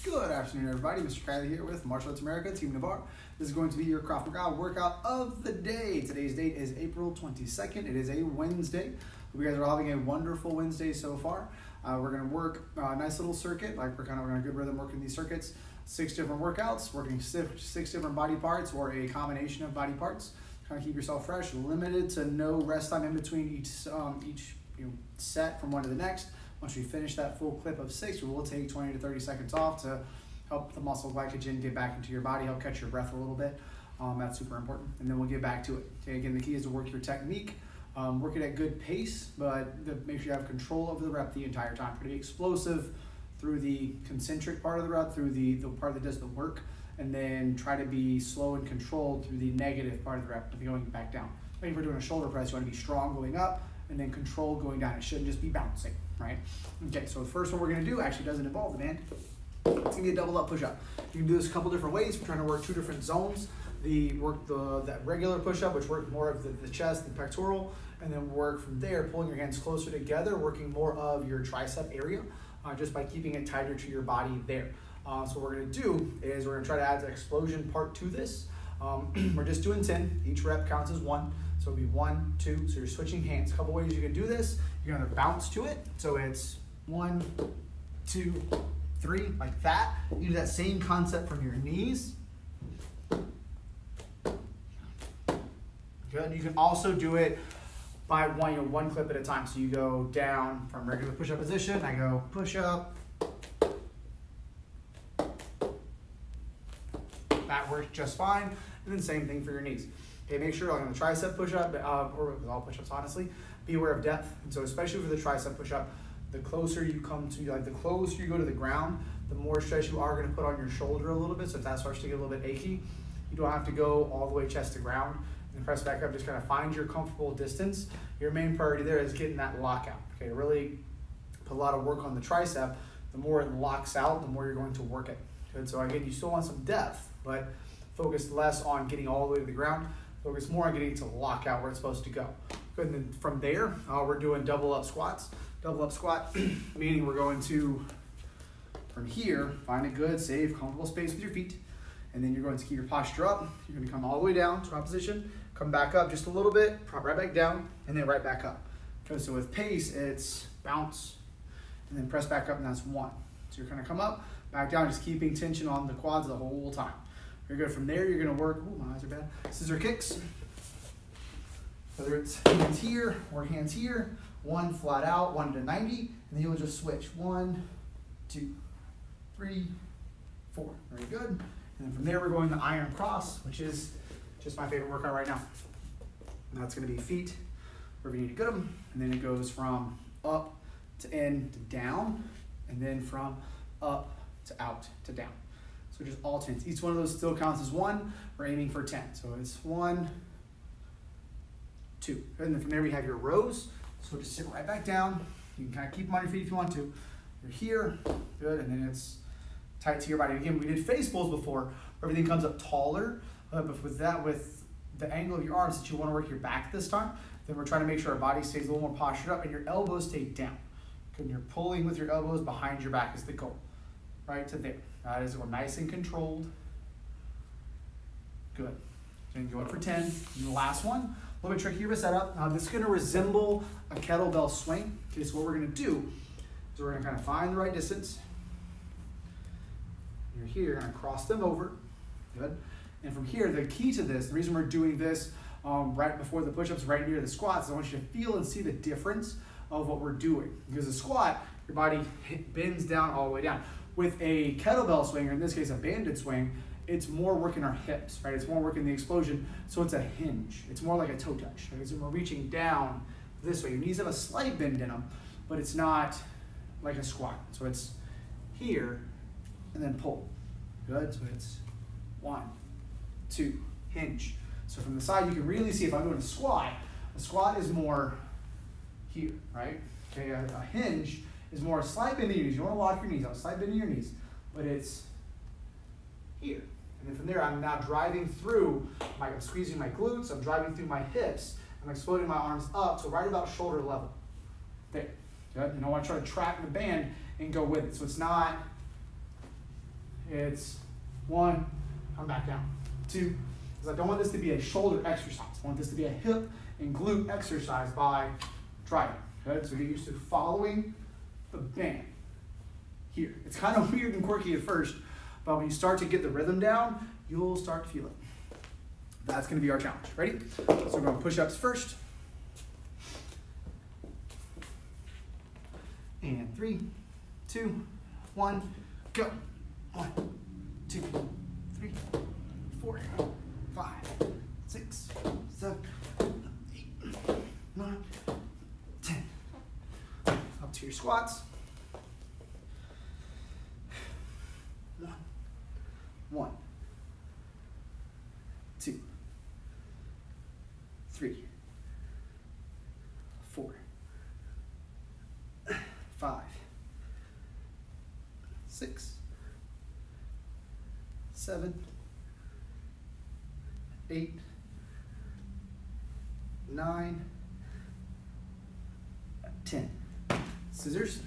Good afternoon, everybody. Mr. Kylie here with Martial Arts America, Team Navarre. This is going to be your Krav Maga workout of the day. Today's date is April 22nd. It is a Wednesday. Hope you guys are all having a wonderful Wednesday so far. We're going to work a nice little circuit, like we're in a good rhythm working these circuits. 6 different workouts, working 6 different body parts or a combination of body parts. Trying to keep yourself fresh, limited to no rest time in between each set from one to the next. Once we finish that full clip of 6, we will take 20 to 30 seconds off to help the muscle glycogen get back into your body, help catch your breath a little bit. That's super important. And then we'll get back to it. Okay, again, the key is to work your technique, work it at good pace, but make sure you have control over the rep the entire time. Pretty explosive through the concentric part of the rep, through the part that does the work, and then try to be slow and controlled through the negative part of the rep, going back down. Like if we're doing a shoulder press, you want to be strong going up and then controlled going down. It shouldn't just be bouncing, right? Okay, so the first one we're going to do actually doesn't involve the band. It's going to be a double up push-up. You can do this a couple different ways. We're trying to work 2 different zones. That regular push-up, which works more of the chest and pectoral, and then work from there, pulling your hands closer together, working more of your tricep area, just by keeping it tighter to your body there. So what we're going to do is we're going to try to add the explosion part to this. We're just doing 10. Each rep counts as 1. So it'll be 1, 2. So you're switching hands. A couple ways you can do this. You're going to bounce to it. So it's 1, 2, 3, like that. You do that same concept from your knees. Good. You can also do it by one clip at a time. So you go down from regular push-up position. I go push-up. That works just fine. And then same thing for your knees. Okay, make sure on the tricep push-up, or with all push-ups honestly, be aware of depth. And so especially for the tricep push-up, the closer you come to, the closer you go to the ground, the more stress you are going to put on your shoulder a little bit. So if that starts to get a little bit achy, you don't have to go all the way chest to ground and press back up. Just kind of find your comfortable distance. Your main priority there is getting that lockout. Okay, really put a lot of work on the tricep. The more it locks out, the more you're going to work it. Good. So again, you still want some depth, but focus less on getting all the way to the ground. Focus more on getting it to lock out where it's supposed to go. Good. And then from there, we're doing double up squats. Double up squat, meaning we're going to, from here, find a good, safe, comfortable space with your feet. And then you're going to keep your posture up. You're going to come all the way down, squat position, come back up just a little bit, prop right back down, and then right back up. Okay, so with pace, it's bounce, and then press back up, and that's 1. So you're going to come up, back down, just keeping tension on the quads the whole time. You're good. From there, you're going to work, oh, my eyes are bad, scissor kicks. Whether it's hands here or hands here, 1 flat out, 1 to 90, and then you'll just switch. 1, 2, 3, 4. Very good. And then from there, we're going to iron cross, which is just my favorite workout right now. And that's going to be feet wherever you need to get them. And then it goes from up to in to down, and then from up to out to down. So just alternates. Each one of those still counts as 1. We're aiming for 10. So it's 1, 2. And then from there we have your rows. So just sit right back down. You can kind of keep them on your feet if you want to. You're here, good, and then it's tight to your body. Again, we did face pulls before. Everything comes up taller, but with the angle of your arms that you want to work your back this time, then we're trying to make sure our body stays a little more postured up and your elbows stay down. And you're pulling with your elbows behind your back is the goal. Right to there. That is, we're nice and controlled. Good. Then go up for 10. And the last one, a little bit trickier of a setup. Now this is going to resemble a kettlebell swing. Okay, so what we're going to do is we're going to kind of find the right distance. You're here, you're going to cross them over. Good. And from here, the key to this, the reason we're doing this right before the push-ups, right near the squats, is I want you to feel and see the difference of what we're doing. Because a squat, your body bends down all the way down. With a kettlebell swing, or in this case a banded swing, it's more working our hips, right? It's more working the explosion, so it's a hinge. It's more like a toe touch. Right? So we're reaching down this way. Your knees have a slight bend in them, but it's not like a squat. So it's here, and then pull. Good, so it's 1, 2, hinge. So from the side, you can really see if I'm doing a squat is more here, right? Okay, a hinge is more a slight bend in your knees. You want to lock your knees out, slight bend in your knees, but it's here. And then from there, I'm now driving through, I'm squeezing my glutes, I'm driving through my hips, I'm exploding my arms up to right about shoulder level. There. Good. And I want to try to track the band and go with it. So it's not It's 1, come back down. 2, because I don't want this to be a shoulder exercise. I want this to be a hip and glute exercise by driving. Okay? So get used to following the band here. It's kind of weird and quirky at first, but when you start to get the rhythm down, you'll start to feel it. That's going to be our challenge. Ready? So we're going to push-ups first. And 3, 2, 1, go. 1, 2, 3, 4, 5, 6, 7, 8, 9, 10. Up to your squats. 1, 2, 3, 4, 5, 6, 7, 8, 9, 10. Scissors.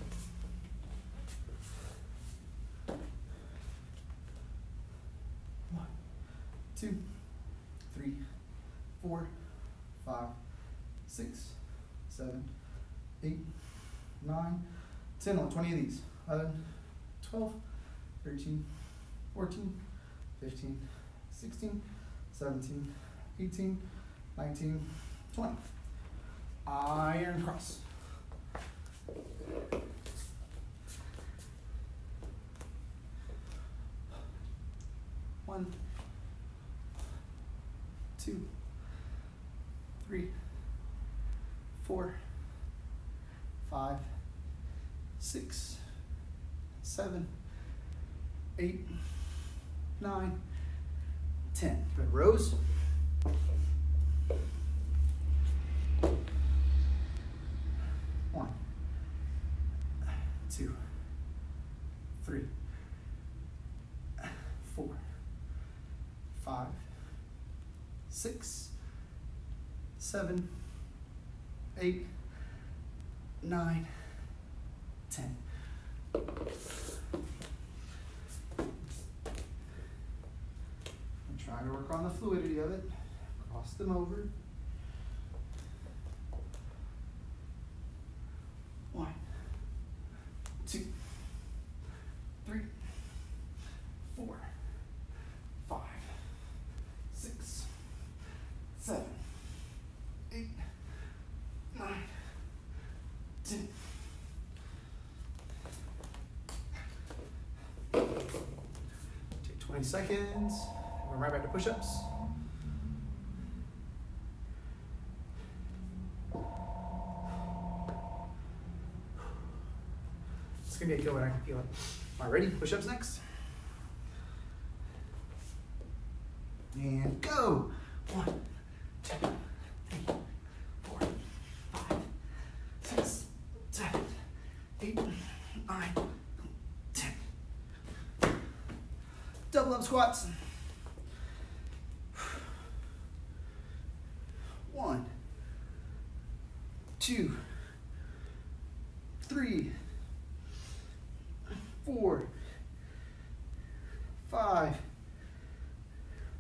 1, 2, 3, 4, 5, 6, 7, 8, 9, 10. On 20 of these. 11, 12, 13, 14, 15, 16, 17, 18, 19, 20. Iron cross. 1, 2, 3, 4, 5, 6, 7, 8, 9, 10. Good. Rows. 1, 2, 3, 4, 5, 6, 7, 8, 9, 10. And try to work on the fluidity of it. Cross them over. 1, 2, 3, 4, 5, 6, 7, 8, 9, 10. Take 20 seconds. We're right back to push-ups. It's gonna be a kill when I can feel it. All right, ready? Push-ups next. And go. 1, 2, 3, 4, 5, 6, 7, 8, 9, 10. Double up squats. 1, 2, 3, 4, 5,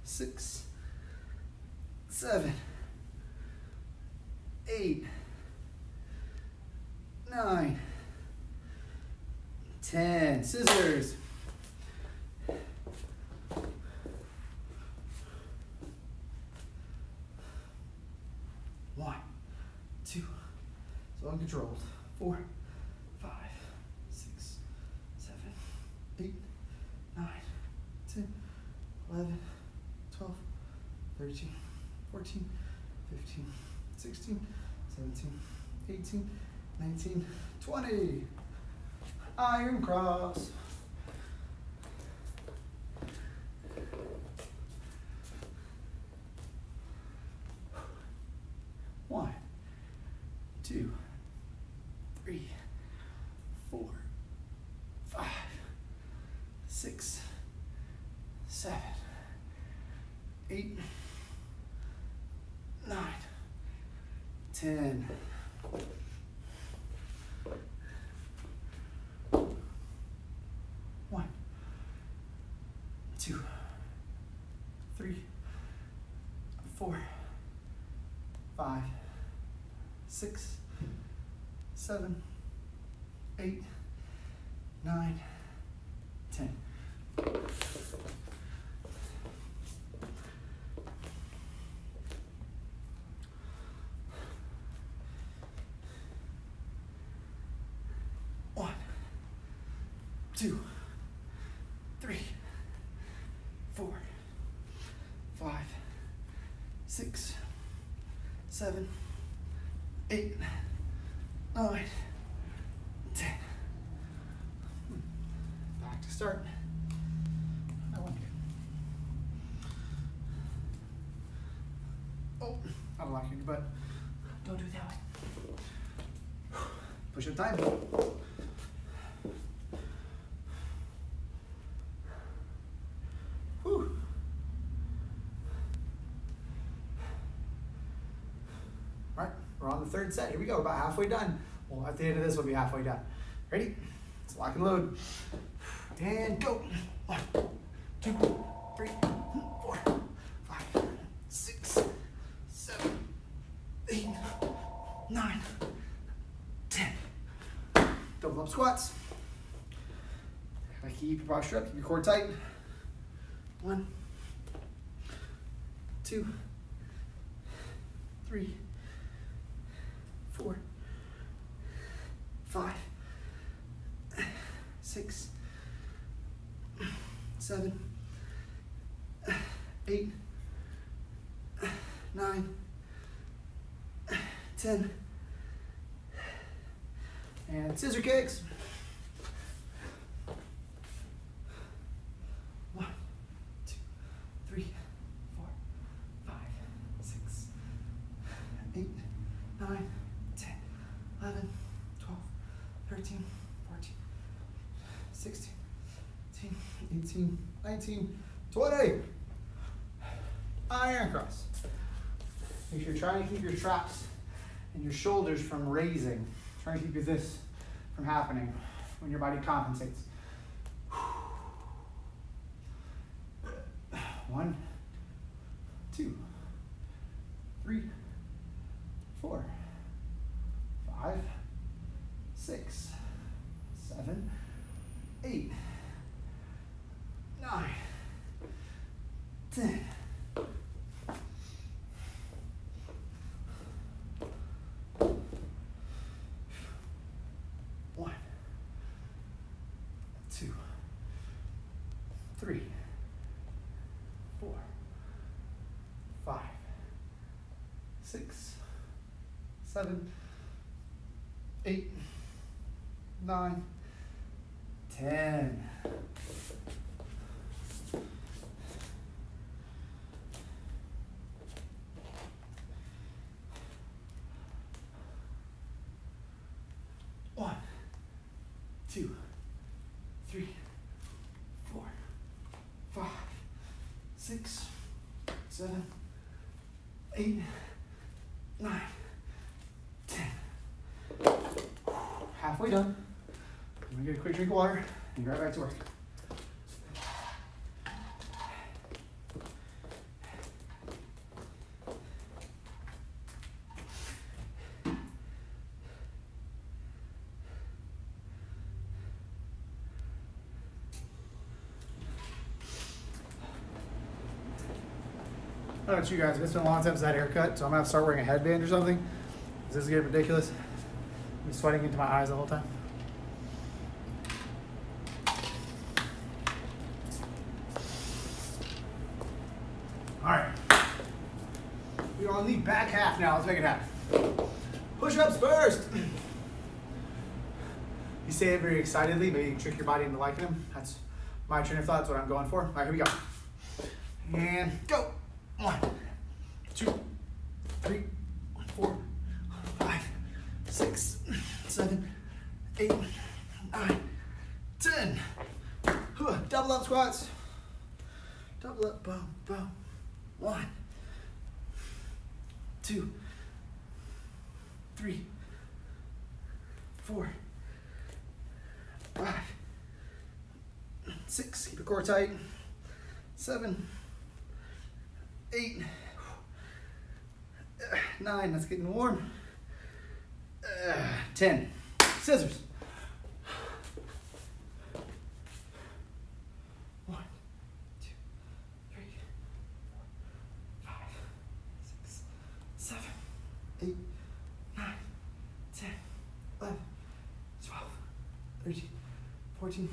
6, 7, 8, 9, 10. Scissors. 1, 2, so uncontrolled. 4, 5, 6, 7, 8, 9, 10, 11, 12, 13, 14, 15, 16, 17, 18, 19, 20. Iron cross. 1, 2, 3, 4, 5, 6, 7, 8, 9, 10. 2, 3, 4, 5, 6, 7, 8, 9, 10. One, 2, 3, 4, 5, 6, 7, 8, 9, 10. Back to start. I want you. Oh, I don't like you in your butt. Don't do it that way. Push up time. Whew. All right, we're on the third set. Here we go, about halfway done. Well, at the end of this, we'll be halfway done. Ready? Let's lock and load. And go. 1, 2, 3, 4, 5, 6, 7, 8, 9, 10. Double up squats. Gotta keep your posture up, keep your core tight. 1, 2, 3, 4, 5, 6, 7, 8, 9, 10. And scissor kicks. 1, 2, 3, 4, 5, 6, 8, 9, 10, 11, 12, 13, 14, 16, 17, 18, 19, 20. Iron cross. Make sure you're trying to keep your traps and your shoulders from raising. Trying to keep this from happening when your body compensates. 1, 2, 3, 4, 5, 6, 7, 8, 9, 10. One, 2, 3, 4, 5, 6, 7, 8, 9, 10. One, 2, 3, 4, 5, 6, 7, 8, 9, 10. Halfway done. I'm gonna get a quick drink of water and be right back to work. I don't know about you guys, it's been a long time since I had a haircut, so I'm gonna have to start wearing a headband or something. This is getting ridiculous. I'm sweating into my eyes the whole time. All right, we're on the back half now. Let's make it happen. Push-ups first. You say it very excitedly, maybe you can trick your body into liking them. That's my train of thought. That's what I'm going for. All right, here we go. And go. 1, 2, 3, 4, 5, 6, 7, 8, 9, 10. Double up squats. Double up, boom, boom. 1, 2, 3, 4, 5, 6. Keep your core tight. 7, 8, 9, that's getting warm. 10, scissors. 1, 2, 3, 4, 5, 6, 7, 8, 9, 10, 11, 12, 13, 14,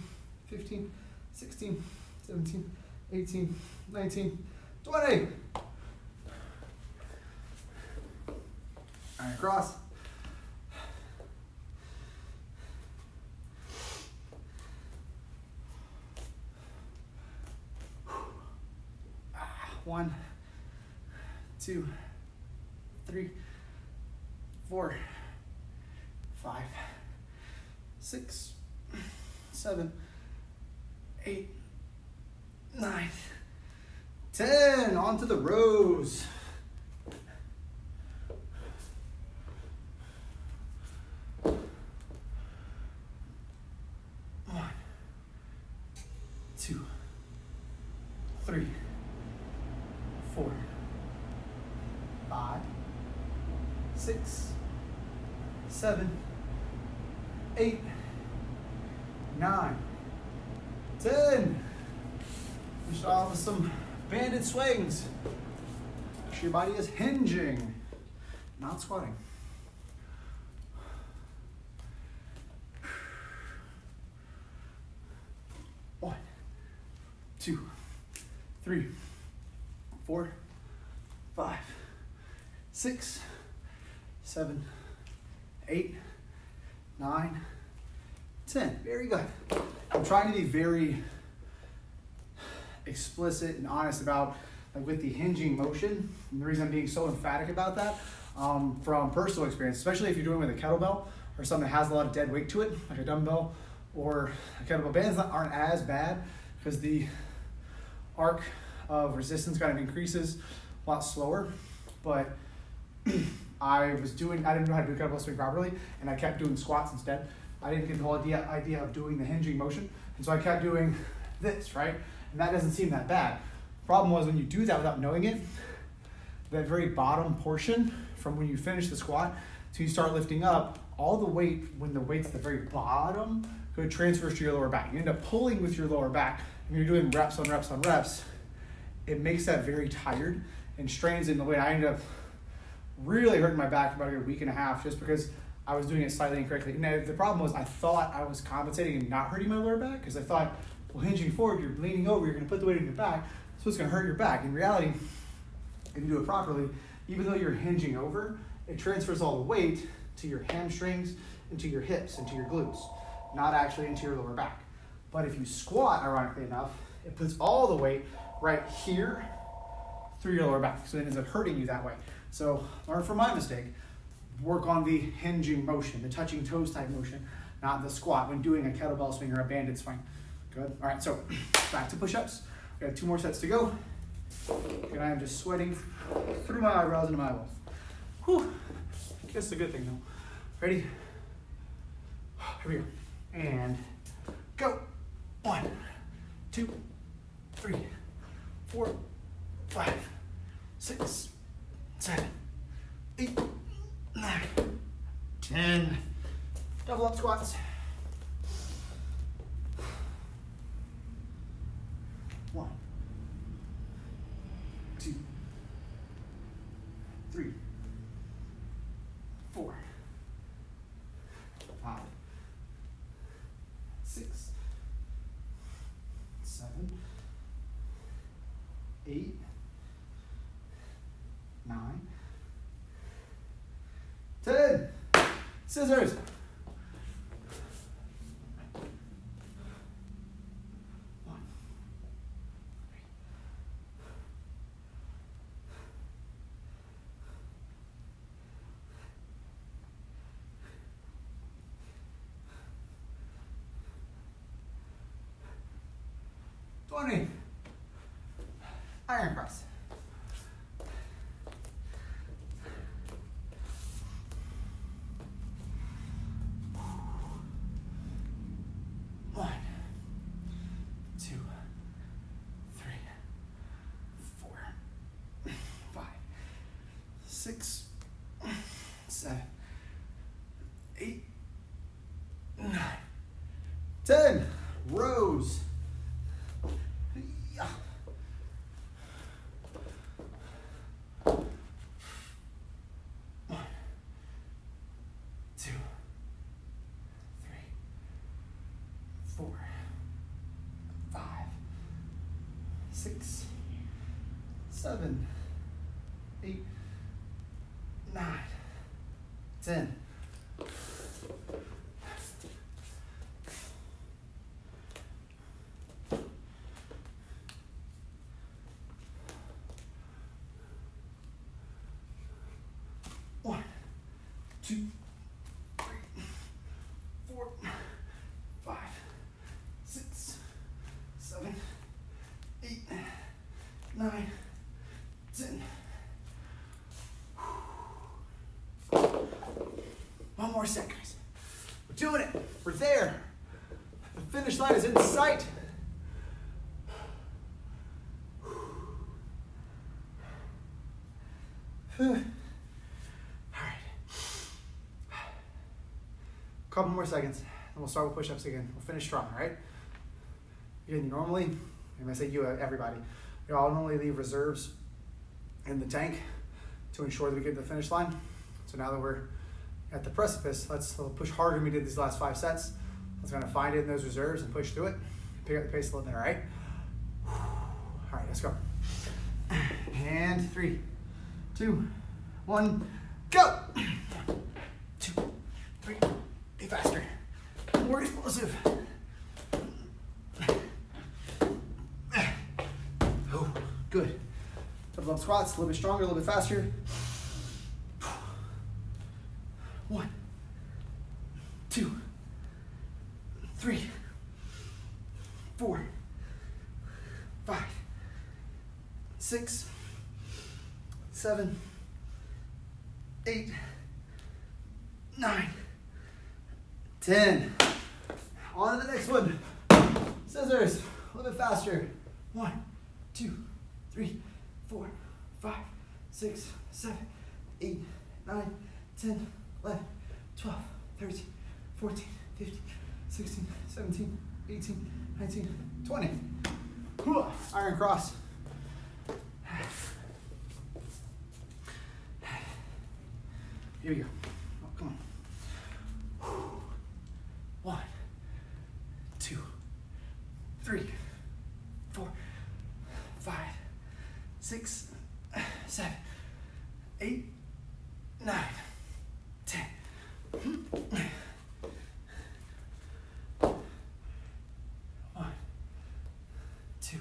15, 16, 17, 18, 19, 20. All right, cross. One, 2, 3, 4, 5, 6, 7, 8, 9, 10. On to the rows. One, 2, 3, 4, 5, 6, 7, 8, 9, 10. Finish off with some banded swings. Make sure your body is hinging, not squatting. One, 2, 3, 4, 5, 6, 7, 8, 9, 10. Very good. I'm trying to be very explicit and honest about with the hinging motion. And the reason I'm being so emphatic about that from personal experience, especially if you're doing it with a kettlebell or something that has a lot of dead weight to it, like a dumbbell or a kettlebell. Bands aren't as bad because the arc of resistance kind of increases a lot slower, but I didn't know how to do a kettlebell swing properly, and I kept doing squats instead. I didn't get the whole idea of doing the hinging motion, and so I kept doing this, right? And that doesn't seem that bad. Problem was when you do that without knowing it, that very bottom portion from when you finish the squat till you start lifting up, all the weight, when the weight's at the very bottom, it transfers to your lower back. You end up pulling with your lower back, and you're doing reps on reps on reps. It makes that very tired and strains in the weight. I ended up really hurting my back for about a week and a half just because I was doing it slightly incorrectly. Now, the problem was I thought I was compensating and not hurting my lower back because I thought, well, hinging forward, you're leaning over, you're going to put the weight in your back, so it's going to hurt your back. In reality, if you do it properly, even though you're hinging over, it transfers all the weight to your hamstrings, into your hips, into your glutes, not actually into your lower back. But if you squat, ironically enough, it puts all the weight right here through your lower back. So it ends up hurting you that way. So learn from my mistake. Work on the hinging motion, the touching toes type motion, not the squat when doing a kettlebell swing or a banded swing. Good. All right, so back to push-ups. We got 2 more sets to go. And I am just sweating through my eyebrows into my eyeballs. Whew. That's a good thing though. Ready? Here we go. And go. 1, 2, 3, 4, 5, 6, 7, 8, 9, 10. Double up squats. 1, 2, 3, 4, 5, 6, 7, 8, 9, 10. Scissors. 1, 20. Iron press. 1, 2, 3, 10 rows. Yeah. 1, 2, 3, 4, 5, 6, 7, 8, 9, 10. One, 2, 3, 4, 5, 6, 7, 8, 9, 10. One more set, guys. We're doing it. We're there. The finish line is in sight. All right. Couple more seconds, and we'll start with push-ups again. We'll finish strong, all right? Again, normally, and I say you, everybody, you all normally leave reserves in the tank to ensure that we get to the finish line. So now that we're at the precipice, let's push harder than we did these last 5 sets. Let's kind of find it in those reserves and push through it. Pick up the pace a little bit, all right? All right, let's go. And 3, 2, 1, go! 1, 2, 3. Be faster. More explosive. Oh, good. Double up squats, a little bit stronger, a little bit faster. 1, 2, 3, 4, 5, 6, 7, 8, 9, 10. On to the next one. Scissors. A little bit faster. 1, 2, 3, 4, 5, 6, 7, 8, 9, 10, 11, 12, 13, 14, 15, 16, 17, 18, 19, 20. Iron cross. Here we go. Oh, come on. 1, 2, 3, 4, 5, 6, 7, 8, 9, 10. 1, 2,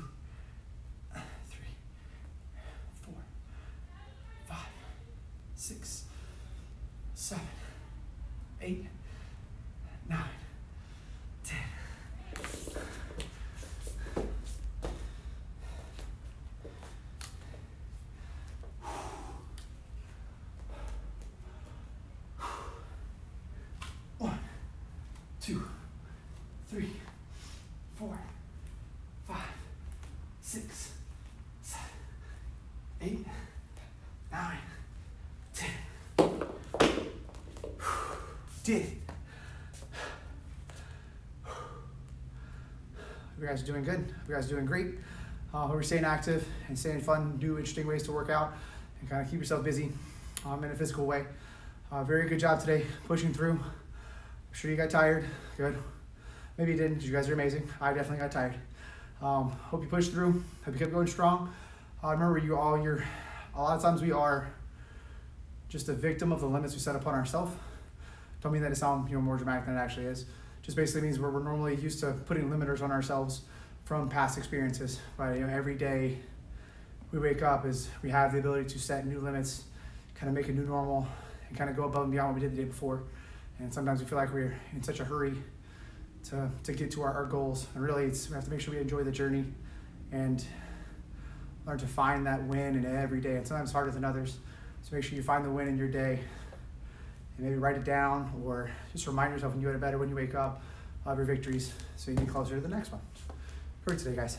3, 4, 5, 6, 7, 8, 9, 10. One, 2, 3, 4, 5, 6, 7, 8, 9, 10. Did it. You guys are doing good. You guys are doing great. Hope you're staying active and staying fun, new interesting ways to work out and kind of keep yourself busy in a physical way. Very good job today, pushing through. I'm sure you got tired. Good. Maybe you didn't, because you guys are amazing. I definitely got tired. Hope you pushed through. Hope you kept going strong. Remember, a lot of times we are just a victim of the limits we set upon ourselves. Don't mean that it sounds more dramatic than it actually is. Just basically means we're normally used to putting limiters on ourselves from past experiences. But every day we wake up is we have the ability to set new limits, kind of make a new normal, and kind of go above and beyond what we did the day before. And sometimes we feel like we're in such a hurry to get to our goals. And really, we have to make sure we enjoy the journey and learn to find that win in every day. And sometimes harder than others. So make sure you find the win in your day. And maybe write it down or just remind yourself when you get better when you wake up of your victories so you get closer to the next one. For today, guys.